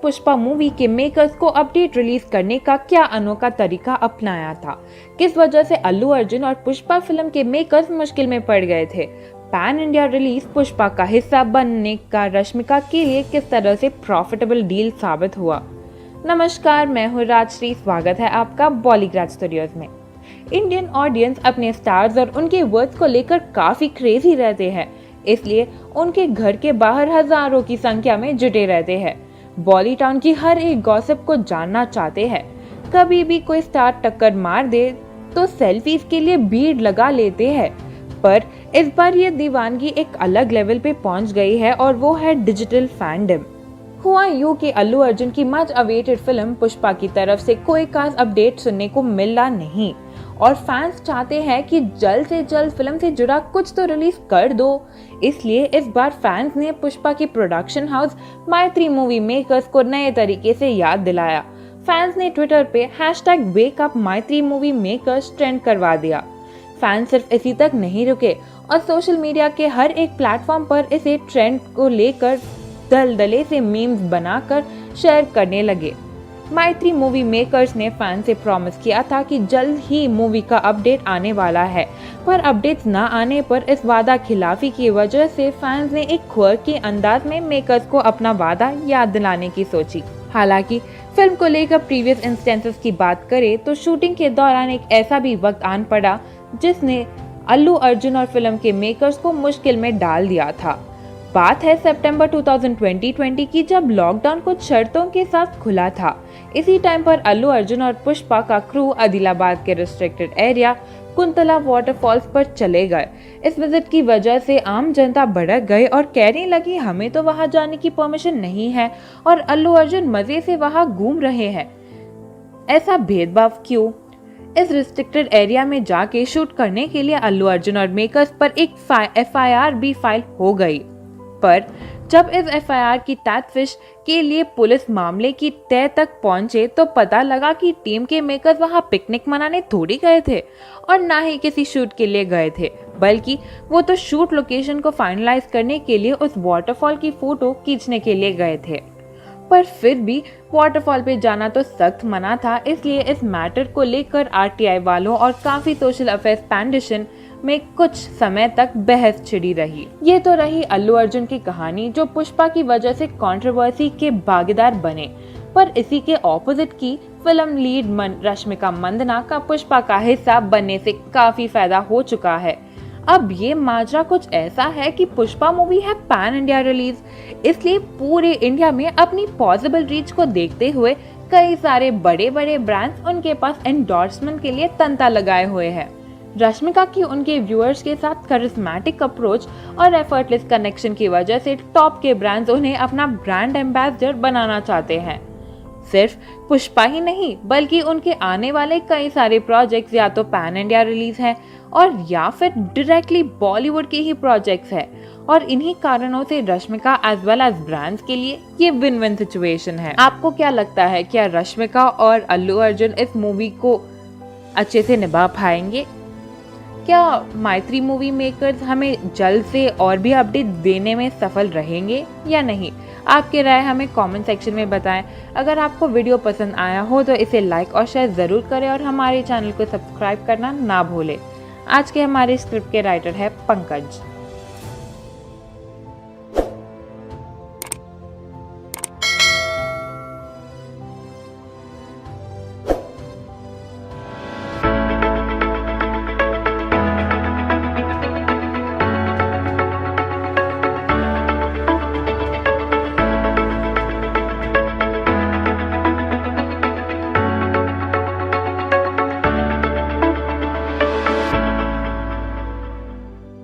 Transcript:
Pushpa movie के makers को update release करने का क्या अनोखा तरीका अपनाया था, किस वजह से अल्लू अर्जुन और पुष्पा फिल्म के मेकर्स मुश्किल में पड़ गए थे, पैन इंडिया रिलीज पुष्पा का हिस्सा बनने का रश्मिका के लिए किस तरह से प्रॉफिटेबल डील साबित हुआ। नमस्कार, मैं हूँ राजश्री। स्वागत है आपका बॉलीग्राज स्टूडियोज में। इंडियन ऑडियंस अपने स्टार्स और उनके वर्ड्स को लेकर काफी क्रेजी रहते हैं, इसलिए उनके घर के बाहर हजारों की संख्या में जुटे रहते हैं। बॉली टाउन की हर एक गॉसिप को जानना चाहते हैं। कभी भी कोई स्टार टक्कर मार दे तो सेल्फीज के लिए भीड़ लगा लेते हैं, पर इस बार ये दीवानगी एक अलग लेवल पे पहुंच गई है और वो है डिजिटल फैंडम। हुआ यूं कि अल्लू अर्जुन की मच अवेटेड फिल्म पुष्पा की तरफ से कोई खास अपडेट सुनने को मिला नहीं और फैंस चाहते हैं कि जल्द से जल्द फिल्म से जुड़ा कुछ तो रिलीज कर दो। इसलिए इस बार फैंस ने पुष्पा के प्रोडक्शन हाउस मैत्री मूवी मेकर्स को नए तरीके से याद दिलाया। फैंस ने ट्विटर पे #WakeUpMaitriMovieMakers ट्रेंड करवा दिया। फैंस सिर्फ इसी तक नहीं रुके और सोशल मीडिया के हर एक प्लेटफॉर्म पर इसे ट्रेंड को लेकर दलदले से मीम्स बनाकर शेयर करने लगे। मैत्री मूवी मेकर्स ने फैन से प्रॉमिस किया था कि जल्द ही मूवी का अपडेट आने वाला है, पर अपडेट्स न आने पर इस वादा खिलाफी की वजह से फैंस ने एक क्वर्की अंदाज में मेकर्स को अपना वादा याद दिलाने की सोची। हालांकि फिल्म को लेकर प्रीवियस इंस्टेंसेस की बात करें तो शूटिंग के दौरान एक ऐसा भी वक्त आन पड़ा जिसने अल्लू अर्जुन और फिल्म के मेकर्स को मुश्किल में डाल दिया था। बात है सितंबर 2020 की, जब लॉकडाउन कुछ शर्तों के साथ खुला था। इसी टाइम पर अल्लू अर्जुन और पुष्पा का क्रू आदिलाबाद के रिस्ट्रिक्टेड एरिया कुंतला वाटरफॉल्स पर चले गए। इस विजिट की वजह से आम जनता भड़क गई और कहने लगी हमें तो वहां जाने की परमिशन नहीं है और अल्लू अर्जुन मजे से वहां घूम रहे हैं, ऐसा भेदभाव क्यों। इस रिस्ट्रिक्टेड एरिया में जाके शूट करने के लिए अल्लू अर्जुन और मेकर्स पर एक FIR भी फाइल हो गई, पर जब इस FIR की तफ्तीश के लिए पुलिस मामले की तह तक पहुंचे तो पता लगा कि टीम के मेकर्स वहां पिकनिक मनाने थोड़ी गए थे और ना ही किसी शूट के लिए गए थे, बल्कि वो तो शूट लोकेशन को फाइनलाइज करने के लिए उस वाटरफॉल की फोटो खींचने के लिए गए थे। पर फिर भी वाटरफॉल पे जाना तो सख्त मना था, इसलिए इस मैटर को लेकर RTI वालों और काफी सोशल अफेयर्स फाउंडेशन में कुछ समय तक बहस छिड़ी रही। ये तो रही अल्लू अर्जुन की कहानी, जो पुष्पा की वजह से कंट्रोवर्सी के भागीदार बने, पर इसी के ऑपोजिट की फिल्म लीड रश्मिका मंदना का पुष्पा का हिस्सा बनने से काफी फायदा हो चुका है। अब ये माजरा कुछ ऐसा है कि पुष्पा मूवी है पैन इंडिया रिलीज, इसलिए पूरे इंडिया में अपनी पॉसिबल रीच को देखते हुए कई सारे बड़े बड़े ब्रांड्स उनके पास एंडोर्समेंट के लिए तंता लगाए हुए हैं। रश्मिका की उनके व्यूअर्स के साथ करिस्मेटिक अप्रोच और एफर्टलेस कनेक्शन की वजह से टॉप के ब्रांड्स उन्हें अपना ब्रांड एम्बेसडर बनाना चाहते हैं। सिर्फ पुष्पा ही नहीं, बल्कि उनके आने वाले कई सारे प्रोजेक्ट्स या तो पैन इंडिया रिलीज हैं और या फिर डायरेक्टली बॉलीवुड के ही प्रोजेक्ट्स हैं, और इन्हीं कारणों से Rashmika as well as brands के लिए ये विन विन सिचुएशन है। आपको क्या लगता है, क्या रश्मिका और अल्लू अर्जुन इस मूवी को अच्छे से निभा पाएंगे? क्या मैत्री मूवी मेकर्स हमें जल्द से और भी अपडेट देने में सफल रहेंगे या नहीं? आपकी राय हमें कमेंट सेक्शन में बताएं। अगर आपको वीडियो पसंद आया हो तो इसे लाइक और शेयर जरूर करें और हमारे चैनल को सब्सक्राइब करना ना भूलें। आज के हमारे स्क्रिप्ट के राइटर है पंकज।